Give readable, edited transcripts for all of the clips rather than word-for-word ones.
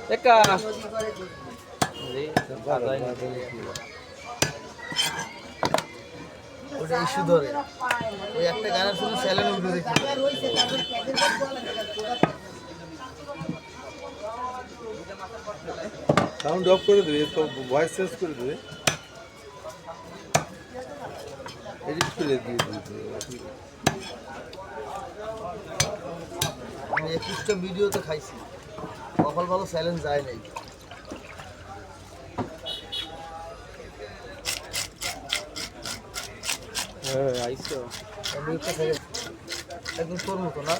একা ওটা ইস্যু ধরে ওই একটা গানের শুনে স্যালেন উঠে দেখি সাউন্ড অফ করে দেবে তো ভয়েস চেঞ্জ করে দেবে এডিট করে দিয়ে দিবে আমি 21টা ভিডিওতে খাইছি কপাল ভালো স্যালেন যায় নাই আইসো একদম তোর মতো না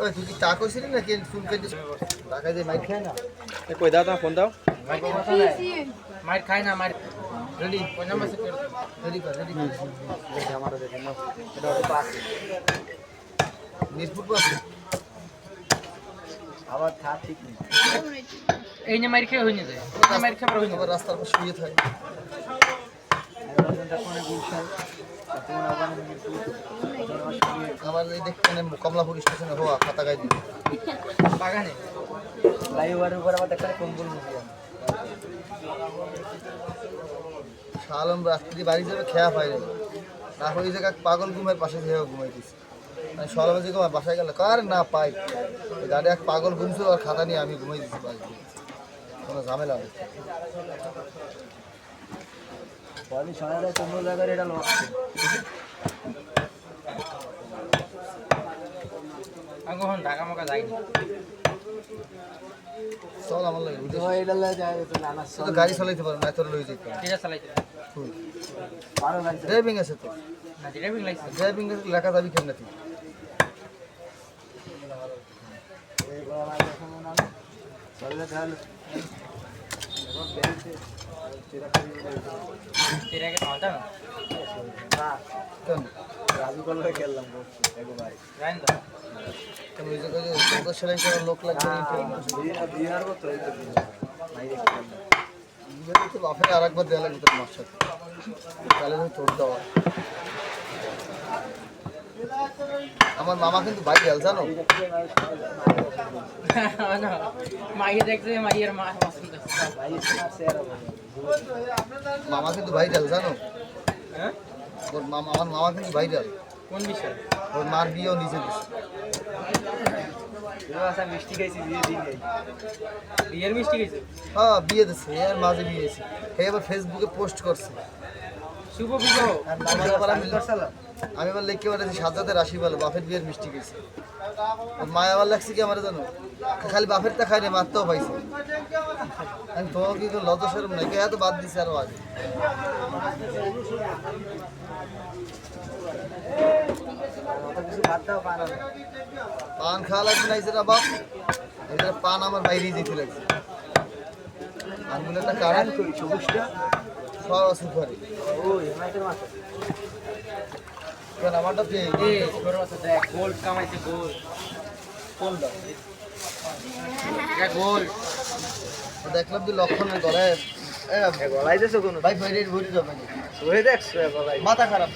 ওই তুই কি টা কইছিলি নাকি ফুল কেটে টাকা দিয়ে মাইর খায় না কই দাও তোমার ফোন দাও মাইর খায় না মাইর রেডি ওই নাম্বার সেট করে রেডি কর আমারও দেখেন না এটা ওটা পাস নিষ্পুট পাস আবার থা ঠিক নেই এই নে মাইর খেয়ে হইনি যায় এই মাইর খাবার হইনি আবার রাস্তার পাশে শুয়ে থাকে আমার এই দেখতে কমলাপুর স্টেশনে হওয়া খাতা গাই দিবে বাগানে ফ্লাইওভারের উপর আবার দেখতে কম্বল মুছিলাম শালম রাত্রি বাড়ি যাবে খেয়া পাই না না ওই জায়গা পাগল ঘুমের পাশে যেয়ে ঘুমাইতেছি আমি সকালে যে আমার বাসায় গেলে কার না পাই গাড়ি এক পাগল ঘুমছিল আর খাতা নিয়ে আমি ঘুমাই দিচ্ছি বাড়ি কোনো ঝামেলা নেই পরে সকালে কম্বল লাগার এটা লক আমি কখন ঢাকা মকা যাইনি চল আমার লাগে বুঝতে এটা যায় তো নানা তো গাড়ি চালাইতে পারো না তোর লই যেতে কিরা চালাইতে পারো লাগছে ড্রাইভিং আছে তো না ড্রাইভিং লাইসেন্স ড্রাইভিং লেখা যাবি কেমন তুই চলে তাহলে তেরা কে মালটা না কেন রাজু কলকে খেললাম একবার জানেন তো কেন ওই জায়গায় তোর সেলাই করার লোক লাগবে বিহার মতো তো বাপের আর একবার দেওয়া লাগবে তোর মার সাথে তাহলে তোর দেওয়া আমার মামা কিন্তু ভাইরাল জানো মাইয়ে দেখছে মাইয়ের মা পছন্দ মামা কিন্তু ভাইরাল জানো হ্যাঁ ওর মামা আমার মামা কিন্তু ভাইরাল কোন বিষয় ওর মার বিয়েও নিজে দিচ্ছে মিষ্টি খাইছি দিয়ে দিন বিয়ের মিষ্টি গেছে হ্যাঁ বিয়ে দিচ্ছে এর মাঝে বিয়ে দিয়েছে এবার ফেসবুকে পোস্ট করছে শুভ বিবাহ আমার আবার আমি আবার লিখে পাঠাচ্ছি সাজ্জাদের রাশি বলে বাপের বিয়ের মিষ্টি গেছে মায় আবার লাগছে কি আমার জানো খালি বাপেরটা খাইনি মারতেও পাইছে আমি তো কি লজ্জা সরম নাই কে এত বাদ দিছে আরো আগে কিছু ভাত দাও পান পান খাওয়া লাগছে না এছাড়া বাপ এছাড়া পান আমার বাইরেই যেতে লাগছে আনগুলো একটা কারণ করি সবুজটা সব আছে ঘরে ও এমআইতে মাথা কেন আমারটা পেয়ে এ ছোট বাচ্চা দেখ গোল্ড কামাইছে গোল্ড কোনটা এটা গোল্ড দেখলাম যে লক্ষণের গলায় গলাইতেছো কোনো ভাই বাইরে ভরি যাবে হয়ে দেখছো গলায় মাথা খারাপ